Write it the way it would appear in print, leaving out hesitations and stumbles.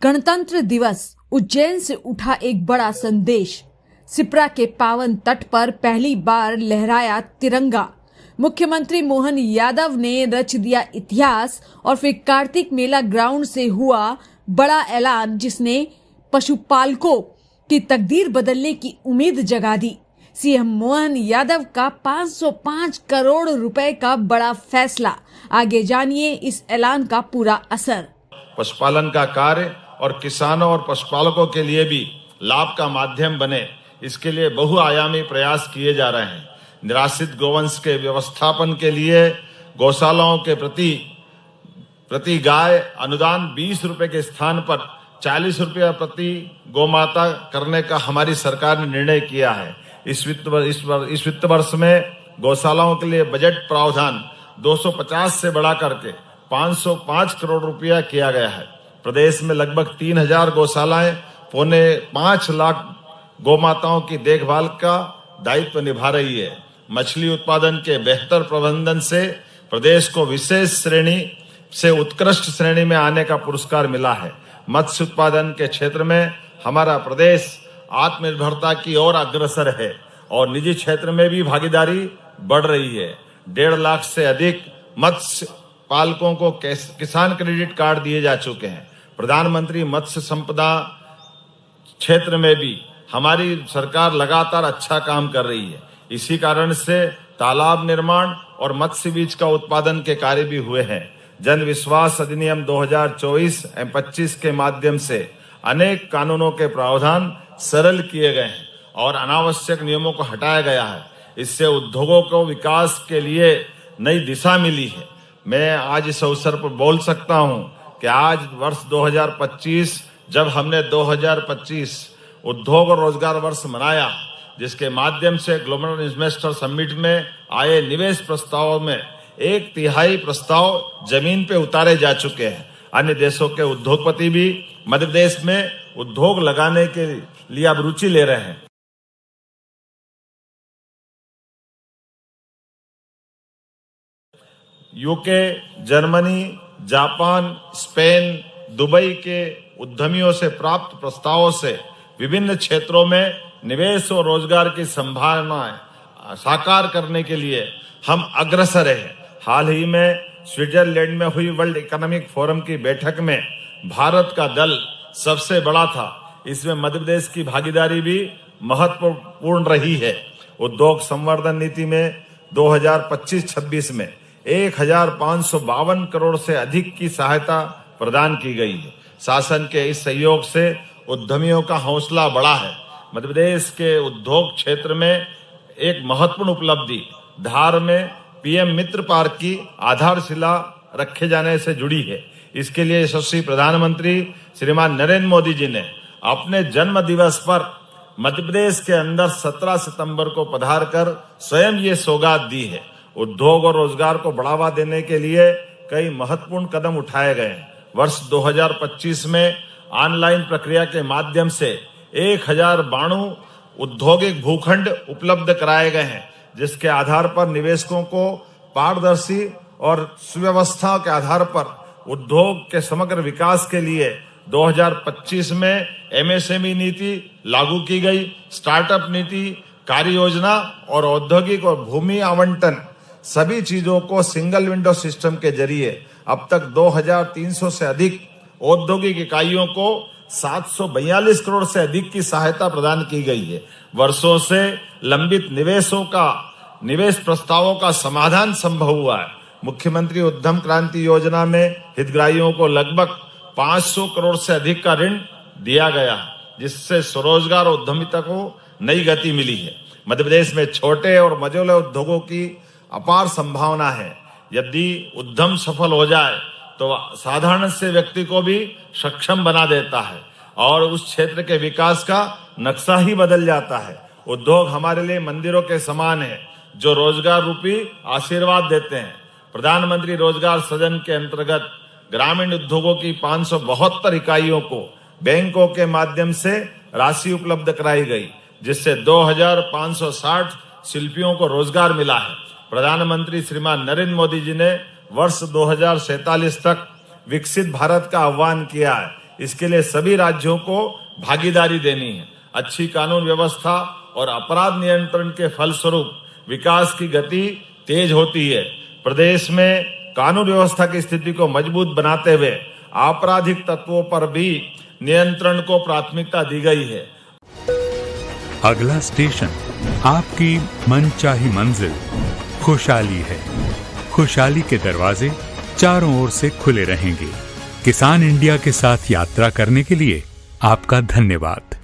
गणतंत्र दिवस उज्जैन से उठा एक बड़ा संदेश। सिप्रा के पावन तट पर पहली बार लहराया तिरंगा। मुख्यमंत्री मोहन यादव ने रच दिया इतिहास और फिर कार्तिक मेला ग्राउंड से हुआ बड़ा ऐलान, जिसने पशुपालकों की तकदीर बदलने की उम्मीद जगा दी। सीएम मोहन यादव का 505 करोड़ रुपए का बड़ा फैसला। आगे जानिए इस ऐलान का पूरा असर। पशुपालन का कार्य और किसानों और पशुपालकों के लिए भी लाभ का माध्यम बने, इसके लिए बहुआयामी प्रयास किए जा रहे हैं। निराश्रित गोवंश के व्यवस्थापन के लिए गौशालाओं के प्रति गाय अनुदान 20 रुपए के स्थान पर 40 रुपया प्रति गोमाता करने का हमारी सरकार ने निर्णय किया है। इस वित्त वर्ष में गौशालाओं के लिए बजट प्रावधान 250 से बढ़ा करके 505 करोड़ रुपया किया गया है। प्रदेश में लगभग 3000 गौशालाएं 5.25 लाख गौमाताओं की देखभाल का दायित्व निभा रही है। मछली उत्पादन के बेहतर प्रबंधन से प्रदेश को विशेष श्रेणी से उत्कृष्ट श्रेणी में आने का पुरस्कार मिला है। मत्स्य उत्पादन के क्षेत्र में हमारा प्रदेश आत्मनिर्भरता की ओर अग्रसर है और निजी क्षेत्र में भी भागीदारी बढ़ रही है। 1.5 लाख से अधिक मत्स्य पालकों को किसान क्रेडिट कार्ड दिए जा चुके हैं। प्रधानमंत्री मत्स्य संपदा क्षेत्र में भी हमारी सरकार लगातार अच्छा काम कर रही है। इसी कारण से तालाब निर्माण और मत्स्य बीज का उत्पादन के कार्य भी हुए हैं। जन विश्वास अधिनियम 2024 एवं 25 के माध्यम से अनेक कानूनों के प्रावधान सरल किए गए हैं और अनावश्यक नियमों को हटाया गया है। इससे उद्योगों को विकास के लिए नई दिशा मिली है। मैं आज इस अवसर पर बोल सकता हूं कि आज वर्ष 2025 जब हमने 2025 उद्योग और रोजगार वर्ष मनाया, जिसके माध्यम से ग्लोबल इन्वेस्टर समिट में आए निवेश प्रस्तावों में 1/3 प्रस्ताव जमीन पे उतारे जा चुके हैं। अन्य देशों के उद्योगपति भी मध्य प्रदेश में उद्योग लगाने के लिए अब रुचि ले रहे हैं। UK, Germany, Japan, Spain, Dubai के उद्यमियों से प्राप्त प्रस्तावों से विभिन्न क्षेत्रों में निवेश और रोजगार की संभावनाएं साकार करने के लिए हम अग्रसर हैं। हाल ही में स्विट्जरलैंड में हुई वर्ल्ड इकोनॉमिक फोरम की बैठक में भारत का दल सबसे बड़ा था। इसमें मध्य प्रदेश की भागीदारी भी महत्वपूर्ण रही है। उद्योग संवर्धन नीति में 2025-26 में 1552 करोड़ से अधिक की सहायता प्रदान की गई है। शासन के इस सहयोग से उद्यमियों का हौसला बढ़ा है। मध्य प्रदेश के उद्योग क्षेत्र में एक महत्वपूर्ण उपलब्धि धार में पीएम मित्र पार्क की आधारशिला रखे जाने से जुड़ी है। इसके लिए यशस्वी प्रधानमंत्री श्रीमान नरेंद्र मोदी जी ने अपने जन्म दिवस पर मध्य प्रदेश के अंदर 17 सितंबर को पधार कर स्वयं ये सौगात दी है। उद्योग और रोजगार को बढ़ावा देने के लिए कई महत्वपूर्ण कदम उठाए गए हैं। वर्ष 2025 में ऑनलाइन प्रक्रिया के माध्यम से 1092 औद्योगिक भूखंड उपलब्ध कराए गए हैं, जिसके आधार पर निवेशकों को पारदर्शी और सुव्यवस्था के आधार पर उद्योग के समग्र विकास के लिए 2025 में एमएसएमई नीति लागू की गई। स्टार्टअप नीति, कार्य योजना और औद्योगिक और भूमि आवंटन सभी चीजों को सिंगल विंडो सिस्टम के जरिए अब तक 2300 से अधिक औद्योगिक इकाइयों को 742 करोड़ से अधिक की सहायता प्रदान की गई है। वर्षों से लंबित निवेश प्रस्तावों का समाधान संभव हुआ है। मुख्यमंत्री उद्यम क्रांति योजना में हितग्राहियों को लगभग 500 करोड़ से अधिक का ऋण दिया गया, जिससे स्वरोजगार और उद्यमिता को नई गति मिली है। मध्य प्रदेश में छोटे और मझोले उद्योगों की अपार संभावना है। यदि उद्यम सफल हो जाए तो साधारण से व्यक्ति को भी सक्षम बना देता है और उस क्षेत्र के विकास का नक्शा ही बदल जाता है। उद्योग हमारे लिए मंदिरों के समान है, जो रोजगार रूपी आशीर्वाद देते हैं। प्रधानमंत्री रोजगार सृजन के अंतर्गत ग्रामीण उद्योगों की 572 इकाइयों को बैंकों के माध्यम से राशि उपलब्ध कराई गई, जिससे 2560 शिल्पियों को रोजगार मिला है। प्रधानमंत्री श्रीमान नरेंद्र मोदी जी ने वर्ष 2047 तक विकसित भारत का आह्वान किया है। इसके लिए सभी राज्यों को भागीदारी देनी है। अच्छी कानून व्यवस्था और अपराध नियंत्रण के फलस्वरूप विकास की गति तेज होती है। प्रदेश में कानून व्यवस्था की स्थिति को मजबूत बनाते हुए आपराधिक तत्वों पर भी नियंत्रण को प्राथमिकता दी गई है। अगला स्टेशन आपकी मनचाही मंजिल खुशहाली है। खुशहाली के दरवाजे चारों ओर से खुले रहेंगे। किसान इंडिया के साथ यात्रा करने के लिए आपका धन्यवाद।